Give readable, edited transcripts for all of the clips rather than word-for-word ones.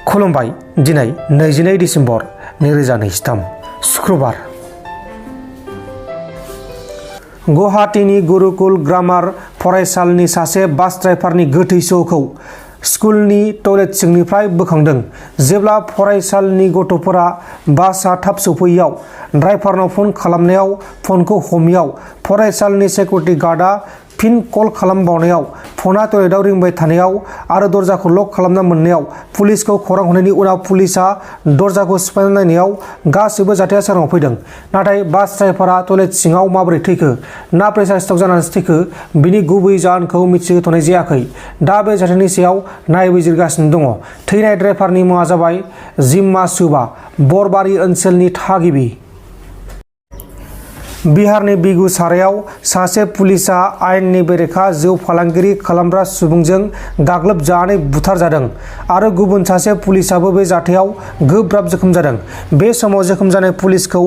खुलुमबाय दिनै 22 डिसेम्बर 2023 शुक्रबार गुवाहाटीनि गुरुकुल ग्रामार फरायसालिनि सासे बास ड्राइभारनि गोथै सहखौ स्कुलनि टयलेट सिंनिफ्राय बोखांदों। जेब्ला फरायसालिनि गथ'फोरा बासआ थाब सफैयाव ड्राइभारनाव फन खालामनायाव फनखौ हमियाव फरायसालिनि सिकिउरिटि गार्डआ फिन कल खालामबावनायाव फना टयलेटआव रिंबाय थानायाव आरो दरजाखौ लक खालामना मोननायाव पुलिसखौ खौरां हरनायनि उनाव पुलिसआ दरजाखौ सिफायना नायनायाव गासैबो जाथाया सोराङाव फैदों। नाथाय बास ड्राइभारा टयलेट सिङाव माबोरै थैखो ना प्रेसार स्ट्रक जानानै थैखो बिनि गुबै जाहोनखौ मिथिहोथ'नाय जायाखै। दा बे जाथायनि सायाव नायबिजिरगासिनो दङ। थैनाय ड्राइभारनि मुङा जाबाय जिम्मा सुबा, बरबारि ओनसोलनि थागिबि। बिहारनि बेगुसरायाव सासे पुलिसआ आयेननि बेरेखा जौ फालांगिरि खालामग्रा सुबुंजों गाग्लोबजानानै बुथारजादों आरो गुबुन सासे पुलिसआबो बे जाथायाव गोब्राब जोखोम जादों। बे समाव जोखोम जानाय पुलिसखौ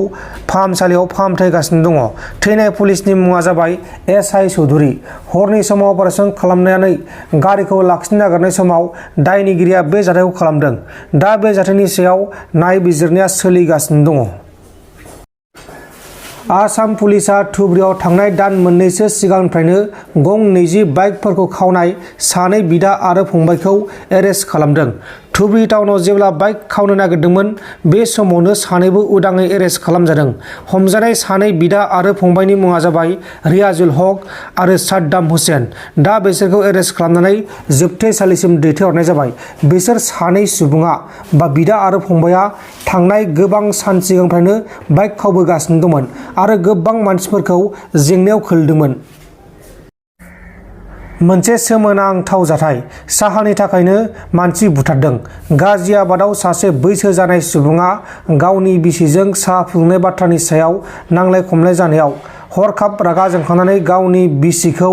फाहामसालियाव फाहामथाय होगासिनो दङ। थैनाय पुलिसनि मुङा जाबाय एस.आइ. चौधुरी। हरनि समाव अपारेसन खालामनानै गारिखौ लाखिनो नागिरनाय समाव दायनिगिरिया बे जाथायखौ खालामदों। दा बे जाथायनि सायाव नायबिजिरनाया सोलिगासिनो दङ। आसाम पुलिसआ धुबुरीआव थांनाय दान मोननैसो सिगांनिफ्रायनो गं 20 बाइकफोरखौ खावनाय सानै बिदा आरो फंबायखौ एरेस्ट खालामदों। धुबुरी टाउनाव जेब्ला बाइक खावनो नागिरदोंमोन बे समावनो सानैबो उदाङै एरेस्ट खालामजादों। हमजानाय सानै बिदा आरो फंबायनि मुङा जाबाय रियाजुल हक आरो साद्दाम हुसैन। दा बिसोरखौ एरेस्ट खालामनानै जोबथेसालिसिम दैथायहरनाय जाबाय। बिसोर सानै सुबुङा बिदा आरो फंबाया थांनाय गोबां सान सिगांनिफ्रायनो बाइक खावबोगासिनो दंमोन आरो गोबां मानसिफोरखौ जेंनायाव खोलैदोंमोन। मोनसे सोमोनांथाव जाथाय। साहानि थाखायनो मानसि बुथारदों। गाजियाबादआव सासे बैसो जानाय सुबुङा गावनि बिसिजों साहा फुदुंनाय बाथ्रानि सायाव नांलाय खमलाय जानायाव हरखाब रागा जोंखांनानै गावनि बिसिखौ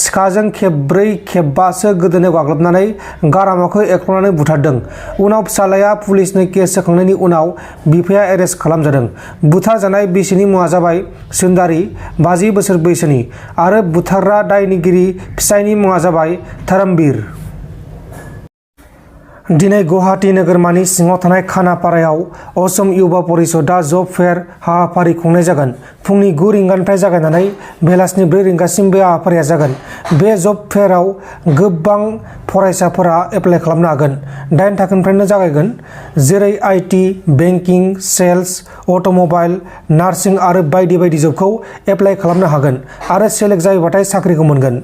सिखाजों खेबब्रै खेबबासो गोदोनायाव गाग्लोबनानै गारामाखौ एख्ल'नानै बुथारदों। उनाव फिसाज्लाया पुलिसनो केस होखांनायनि उनाव बिफाया एरेस्ट खालामजादों। बुथारजानाय बिसिनि मुङा जाबाय सुन्दारी, 50 बोसोर बैसोनि आरो बुथारग्रा दायनिगिरि फिसायनि मुङा जाबाय धर्मबीर। दिनै गुवाहाटी नोगोरमानि सिङाव थानाय खानापारायाव असम युवा परिषदआ जब फेयार हाबाफारि खुंनाय जागोन। फुंनि 9 रिंगानिफ्राय जागायनानै बेलासिनि 4 रिंगासिम बे हाबाफारिया जागोन। बे जब फेयाराव गोबां फरायसाफोरा एप्लाइ खालामनो हागोन। 8 थाखोनिफ्रायनो जागायगोन। जेरै IT, banking, sales, automobile, nursing आरो बायदि बायदि जबखौ एप्लाइ खालामनो हागोन आरो सेलेक्ट जायोबाथाय साख्रिखौ मोनगोन।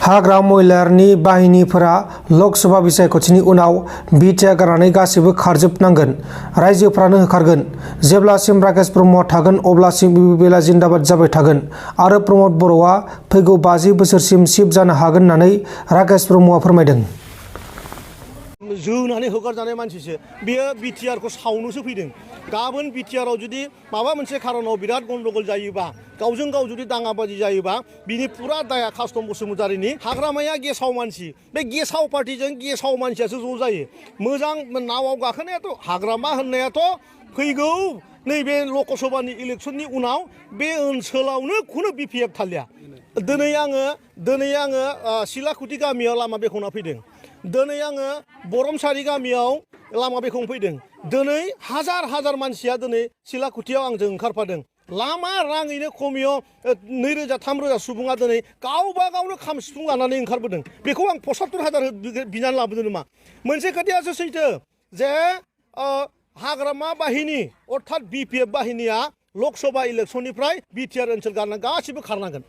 हाग्रा महिलारनि बाहिनीफोरा लकसभा बिसायख'थिनि उनाव बिटिआर गारनानै गासैबो खारजोबनांगोन। रायजोफ्रानो होखारगोन। जेब्लासिम राकेश ब्रह्मआ थागोन अब्लासिम इउपिपिएलआ जिन्दाबाद जाबाय थागोन आरो प्रमद बर'आ फैगौ 50 बोसोरसिम चिफ जानो हागोन होननानै राकेश ब्रह्मआ फोरमायदों। जोनानै होखारजानाय मानसिसो बेयो बिटिआरखौ सावनोसो फैदों। गाबोन बिटिआराव जुदि माबा मोनसे खारनाव बिराद गन्डगल जायोबा गावजों गाव जुदि दाङाबाजि जायोबा बिनि पुरा दाया कास्टम बसुमतारीनि। हाग्रामाया गेसाव मानसि, बे गेसाव पार्टिजों गेसाव मानसियासो ज' जायो। मोजां नावाव गाखोनायाथ' हाग्रामा होननायाथ' फैगौ नैबे लकसभानि इलेक्सननि उनाव बे ओनसोलावनो खुनु बिपिएफ थालिया। दिनै आङो सिलाकुटि गामियाव लामा बेखेवना फैदों। दिनै आङो बरमसारि गामियाव लामा बेखेवना फैदों। दिनै हाजार मानसिया दिनै सिलाकुटियाव आंजों ओंखारफादों। लामा राङैनो खमियाव 2000-3000 सुबुङा दिनै गावबा गावनो खाम सिफुं लानानै ओंखारबोदों। बेखौ आं 75,000 बिनानै लाबोदों नामा। मोनसे खोथायासो सैथो जे हाग्रामा बाहिनी अर्थात बिपिएफ बाहिनीया लकसभा इलेक्सननिफ्राय बिटिआर ओनसोल गारना गासिबो खारनांगोन।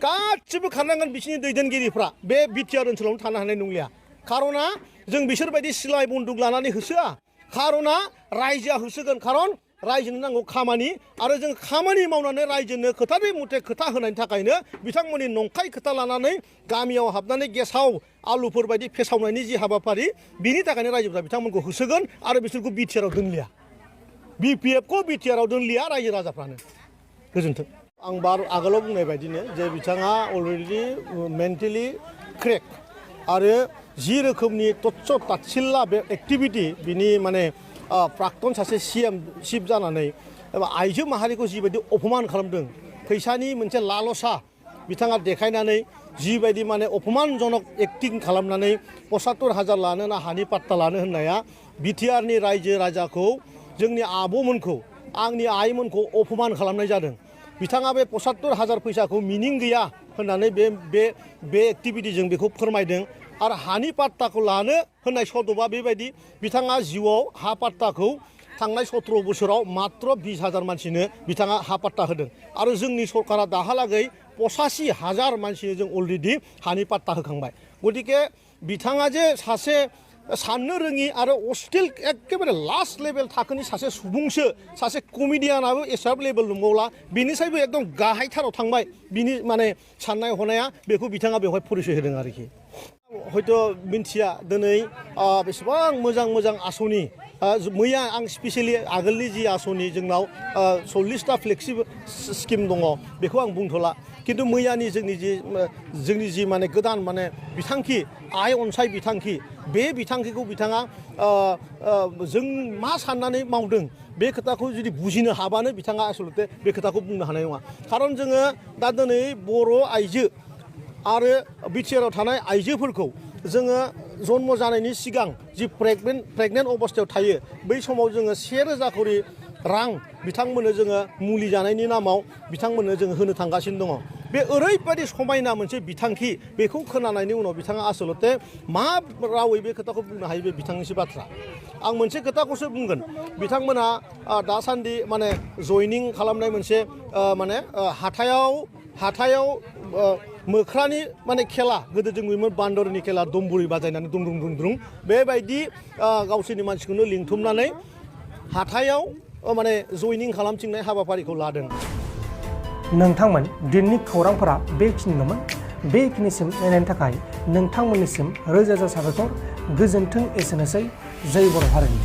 गासिबो खारनांगोन। बिसिनि दैदेनगिरिफ्रा बे बिटिआर ओनसोलावनो थानो हानाय नंलिया। खारना जों बिसोरबायदि सिलाय बन्दुक लानानै होसोआ। खारना रायजोआ होसोगोन। खारन रायजोनो नांगौ खामानि आरो जों खामानि मावनानै रायजोनो खोथानि मथे खोथा होनायनि थाखायनो बिथांमोननि नंखाय खोथा लानानै गामियाव हाबनानै गेसाव आलुफोर बायदि फेसावनायनि जि हाबाफारि बिनि थाखायनो रायजोफ्रा बिथांमोनखौ होसोगोन आरो बिसोरखौ बिटिआराव दोनलिया। बिपिएफखौ बिटिआराव दोनलिया रायजो राजाफ्रानो। गोजोन्थों। आं आगोलाव बुंनाय बायदिनो जे बिथाङा अलरेडि मेन्टेलि क्रेक आरो जि रोखोमनि तत्स तात्सिल्ला बे एक्टिभिटी बिनि माने प्राक्तन सासे CM चिफ जानानै आइजो माहारिखौ जिबायदि अपमान खालामदों फैसानि मोनसे लालसा बिथाङा देखायनानै जिबायदि माने अपमानजनक एक्टिं खालामनानै 75,000 लानो ना हानि पाट्टा लानो होननाया बिटिआरनि रायजो राजाखौ जोंनि आब'मोनखौ आंनि आइमोनखौ अपमान खालामनाय जादों बिथाङा बे 75,000 फैसाखौ मिनिं गैया होननानै बे एक्टिभिटिजों बेखौ फोरमायदों आरो हानि पाट्टाखौ लानो होननाय सदबा बेबायदि बिथाङा जिउआव हा पाट्टाखौ थांनाय 17 बोसोराव मात्र 20,000 मानसिनो बिथाङा हा पाट्टा होदों आरो जोंनि सरकारा दाहालागै 85,000 मानसिनो जों अलरेडि हानि पाट्टा होखांबाय गतिके बिथाङा जे सासे साननो रोङि आरो अस्टिल एखेबारे लास्ट लेभेल थाखोनि सासे सुबुंसो सासे कमेडियानाबो एसाब लेभेल नंबावला बिनिसायबो एकदम गाहायथाराव थांबाय बिनि माने साननाय हनाया बेखौ बिथाङा बेवहाय परिचय होदों आरोखि हयथ' मिन्थिया दिनै बेसेबां मोजां आसनि मैया आं स्पेसियेलि आगोलनि जि आसनि जोंनाव 40टा फ्लेक्सिबल स्किम दङ बेखौ आं बुंथ'ला किन्तु मैयानि जोंनि जि माने गोदान माने बिथांखि आइ अनसाय बिथांखि बे बिथांखिखौ बिथाङा जों मा साननानै मावदों बे खोथाखौ जुदि बुजिनो हाबानो बिथाङा आसलते बे खोथाखौ बुंनो हानाय नङा खारन जोङो दा दिनै बर' आइजो आरो बिटिआरआव थानाय आइजोफोरखौ जोङो जन्म जानायनि सिगां जि प्रेगनेन्ट अबस्थायाव थायो बै समाव जोङो 1,000 करि रां बिथांमोननो जोङो मुलि जानायनि नामाव बिथांमोननो जोङो होनो थांगासिनो दङ बे ओरैबायदि समायना मोनसे बिथांखि बेखौ खोनानायनि उनाव बिथाङा आसलते मा रावै बे खोथाखौ बुंनो हायो बे बिथांनिसो बाथ्रा आं मोनसे खोथाखौसो बुंगोन बिथांमोना दासान्दि माने जयनिं खालामनाय मोनसे माने हाथायाव मोख्रानि माने खेला गोदो जों नुयोमोन बान्दरनि खेला दमबुरि बाजायनानै दुंद्रुं बेबायदि गावसोरनि मानसिखौनो लिंथुमनानै हाथायाव माने जयनिं खालामथिंनाय हाबाफारिखौ लादों नोंथांमोन दिननि खौरांफोरा बेखिनिल'मोन बेखिनिसिम नायनायनि थाखाय नोंथांमोननिसिम रोजा रोजा साबायखर गोजोन्थों एसेनोसै जय बर' हारिनि